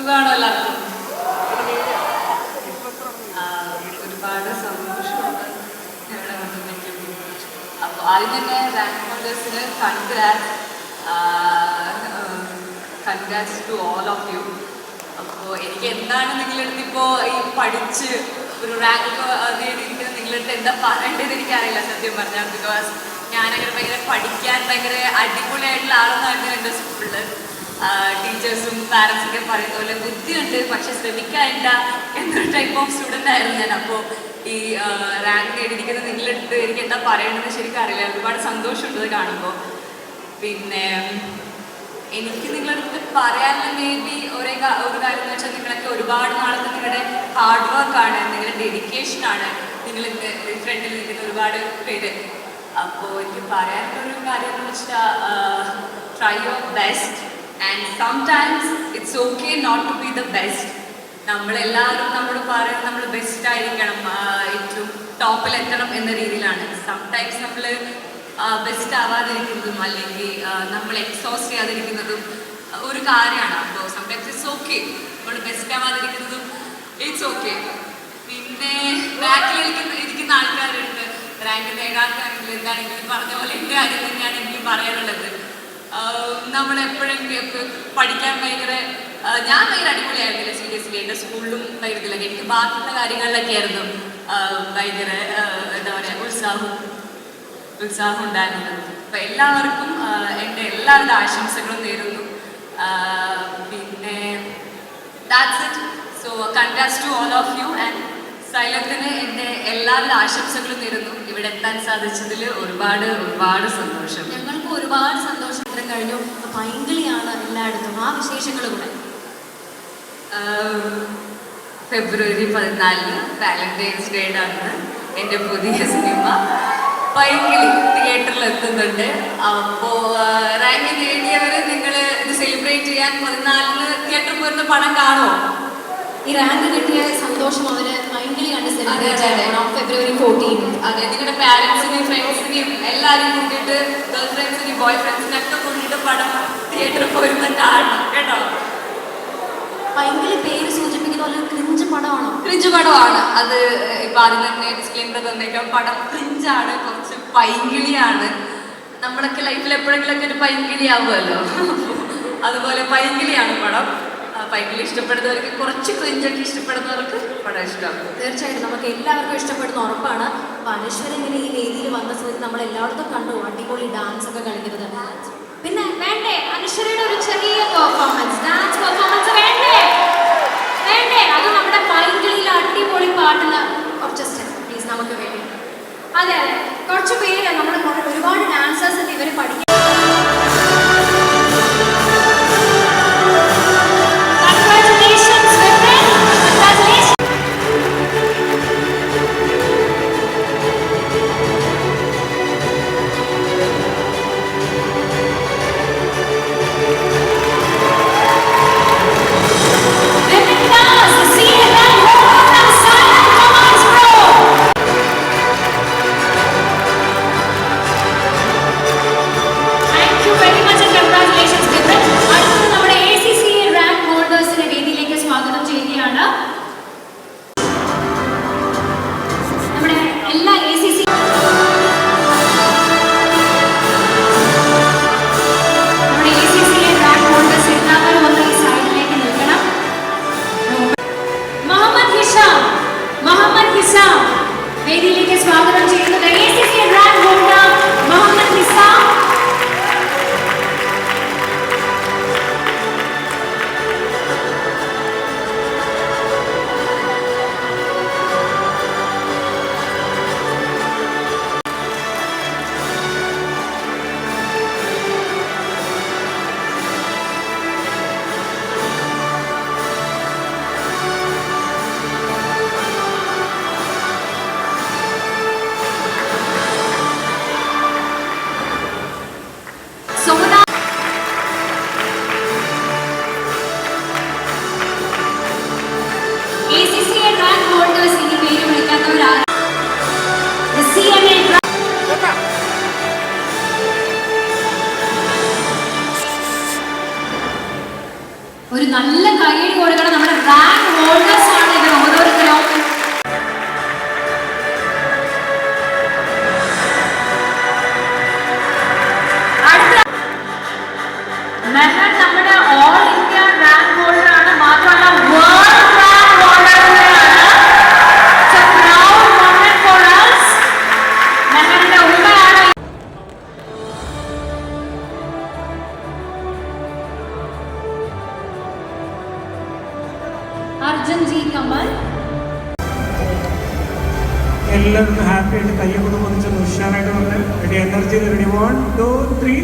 സുഖമാണോ എല്ലാവർക്കും? ഒരുപാട് സന്തോഷമുണ്ട് ഇവിടെ വന്നിരിക്കുന്നു. അപ്പോൾ ആദ്യം തന്നെ റാങ്ക് ഹോൾഡേഴ്സിന് congrats to all of you. അപ്പോൾ എനിക്ക് എന്താണ് നിങ്ങളടുത്ത് ഇപ്പോൾ ഈ പഠിച്ച് ഒരു റാങ്ക് നേടിയിരിക്കുന്നത് നിങ്ങളടുത്ത് എന്താ പറയേണ്ടതെന്ന് എനിക്കറിയില്ല സത്യം പറഞ്ഞാൽ. ബിക്കോസ് ഞാനങ്ങനെ ഭയങ്കര പഠിക്കാൻ ഭയങ്കര അടിപൊളിയായിട്ടുള്ള ആളൊന്നായിരുന്നു എൻ്റെ സ്കൂളിൽ. ടീച്ചേഴ്സും പാരൻസൊക്കെ പറയുന്ന പോലെ ബുദ്ധിയുണ്ട് പക്ഷെ ശ്രമിക്കാനില്ല എന്നൊരു ടൈപ്പ് ഓഫ് സ്റ്റുഡൻ്റ് ആയിരുന്നു ഞാൻ. അപ്പോൾ ഈ റാങ്ക് നേടിയിരിക്കുന്നത് നിങ്ങളെടുത്ത് എനിക്ക് എന്താ പറയേണ്ടതെന്ന് ശരിക്കും അറിയില്ല. ഒരുപാട് സന്തോഷമുണ്ട് കാണുമ്പോൾ. പിന്നെ എനിക്ക് നിങ്ങളടുത്ത് പറയാനുള്ള മേ ബി ഒരു കാര്യം എന്ന് വെച്ചാൽ നിങ്ങളൊക്കെ ഒരുപാട് നാളത്തെ നിങ്ങളുടെ ഹാർഡ് വർക്കാണ്, നിങ്ങളുടെ ഡെഡിക്കേഷനാണ് നിങ്ങൾ ഫ്രണ്ടിൽ നിൽക്കുന്ന ഒരുപാട് പേര്. അപ്പോൾ എനിക്ക് പറയാനുള്ളൊരു കാര്യം എന്ന് വെച്ചാൽ try your best and sometimes it's okay not to be the best. നമ്മളെല്ലാവരും നമ്മൾ പറയുന്നത് നമ്മൾ ബെസ്റ്റ് ആയിരിക്കണം, ഏറ്റവും ടോപ്പിലെത്തണം എന്ന രീതിയിലാണ്. സംടൈംസ് നമ്മൾ ബെസ്റ്റ് ആവാതിരിക്കുന്നതും അല്ലെങ്കിൽ നമ്മൾ എക്സോസ്റ്റ് ചെയ്യാതിരിക്കുന്നതും ഒരു കാര്യമാണ്. അപ്പോൾ സംടൈംസ് ഇറ്റ്സ് ഓക്കെ, നമ്മൾ ബെസ്റ്റ് ആവാതിരിക്കുന്നതും ഇറ്റ്സ് ഓക്കെ. പിന്നെ ബാക്കിൽ ഇരിക്കുന്ന ആൾക്കാരുണ്ട് റാങ്ക് നേടാത്താണെങ്കിൽ എന്താണെങ്കിലും പറഞ്ഞ പോലെ എൻ്റെ കാര്യം തന്നെയാണ് എനിക്ക് പറയാനുള്ളത്. നമ്മളെപ്പോഴെങ്കിലും പഠിക്കാൻ ഞാൻ ഭയങ്കര അടിപൊളിയായിരുന്നില്ല സീരിയസ്ലി. എൻ്റെ സ്കൂളിലും ഭയങ്കര എനിക്ക് ബാക്കിയുള്ള കാര്യങ്ങളിലൊക്കെ ആയിരുന്നു ഭയങ്കര എന്താ പറയുക ഉത്സാഹം ഉണ്ടായിരുന്നത്. അപ്പം എല്ലാവർക്കും എൻ്റെ എല്ലാവിധ ആശംസകളും നേരുന്നു. പിന്നെ that's it. So congrats to all of you and സൈലത്തിന് എൻ്റെ എല്ലാവിധ ആശംസകളും നേരുന്നു. ഇവിടെ എത്താൻ സാധിച്ചതിൽ ഒരുപാട് ഒരുപാട് സന്തോഷം. ഞങ്ങൾക്ക് ഒരുപാട് സന്തോഷം. ഇത്രയും കഴിഞ്ഞു പൈങ്കിളിയാണ് എല്ലായിടത്തും. ആ വിശേഷങ്ങൾ കൂടെ ഫെബ്രുവരി 14 വാലന്റൈൻസ് ഡേയുടെ അന്ന് എൻ്റെ പുതിയ സിനിമ പൈങ്കിളി തിയേറ്ററിൽ എത്തുന്നുണ്ട്. അപ്പോൾ റാങ്ക് നേടിയവർ നിങ്ങൾ ഇത് സെലിബ്രേറ്റ് ചെയ്യാൻ 14 തിയേറ്ററിൽ പോയിരുന്ന പടം കാണുമോ? ഈ റാങ്ക് കിട്ടിയ സന്തോഷം അവര് പൈങ്കിളി കണ്ട് സെലിബ്രേറ്റ് ചെയ്യണം ഫെബ്രുവരി 14. അതെ, നിങ്ങളുടെ പാരൻസിനെയും ഫ്രണ്ട്സിനെയും എല്ലാവരും കൂട്ടിയിട്ട് ഗേൾ ഫ്രണ്ട്സിനെയും ബോയ് ഫ്രണ്ട്സിനൊക്കെ കൂട്ടിയിട്ട് പടം തിയേറ്ററിൽ പോയിരുന്ന കാണണം കേട്ടോ. പൈങ്കിളി പേര് സൂചിപ്പിക്കുന്ന പോലെ ക്രിഞ്ച് പടമാണോ? ക്രിഞ്ച് പടമാണ്. അത് ഇപ്പം ആദ്യം തന്നെ ഡിസ്ക്ലെയിമർ തന്നേക്കാം. പടം ക്രിഞ്ചാണ്, കുറച്ച് പൈങ്കിളിയാണ്. നമ്മളൊക്കെ ലൈഫിൽ എപ്പോഴെങ്കിലൊക്കെ ഒരു പൈങ്കിളി ആവുമല്ലോ, അതുപോലെ പൈങ്കിളിയാണ് പടം. പൈങ്കിളി ഇഷ്ടപ്പെടുന്നവർക്ക്, കുറച്ച് ക്രിഞ്ചൊക്കെ ഇഷ്ടപ്പെടുന്നവർക്ക് പടം ഇഷ്ടമാകും. തീർച്ചയായിട്ടും നമുക്ക് എല്ലാവർക്കും ഇഷ്ടപ്പെടുന്ന ഉറപ്പാണ്. അപ്പം അനശ്വര ഇങ്ങനെ ഈ വേദിയിൽ വന്ന സമയത്ത് നമ്മൾ എല്ലായിടത്തും കണ്ടു അടിപൊളി ഡാൻസ് ഒക്കെ കളിക്കുന്നത്. പിന്നെ വേണ്ടേ അനശ്വരയുടെ ഒരു ചെറിയ പെർഫോമൻസ്, ഡാൻസ് പെർഫോമൻസ് വേണ്ടേ? അത് നമ്മുടെ പൈങ്കിളിയിലെ അടിപൊളി പാട്ടുള്ള കുറച്ച് സ്റ്റെപ്പ് പ്ലീസ് നമുക്ക് വേണ്ടി. അതെ കുറച്ച് പേര് നമ്മുടെ ഒരുപാട് ഡാൻസേഴ്സ് ഉണ്ട് ഇവർ പഠിക്കും. നല്ല കൈയടി കൊടുക്കണം. നമ്മുടെ റാങ്ക് ഹോൾഡേഴ്സ് ആണ് ഇവർ ഓരോരുത്തരും. മെഹർ നമ്മുടെ ഓൾ ഇന്ത്യ റാങ്ക് ഹോൾഡർ ആണ്, മാത്രമല്ല വേൾഡ് റാങ്ക് ഹോൾഡർ കൂടെയാണ്. It's a proud moment for us. മെഹറിന്റെ ഉമ്മയാണ്. അർജുൻ ജി കമൽ. എല്ലാവരും ഹാപ്പി ആയിട്ട് കയ്യൊക്കെ പൊതിച്ച് ഉഷാറായിട്ട് വന്ന് റെഡി എനർജി റെഡി 1 2 3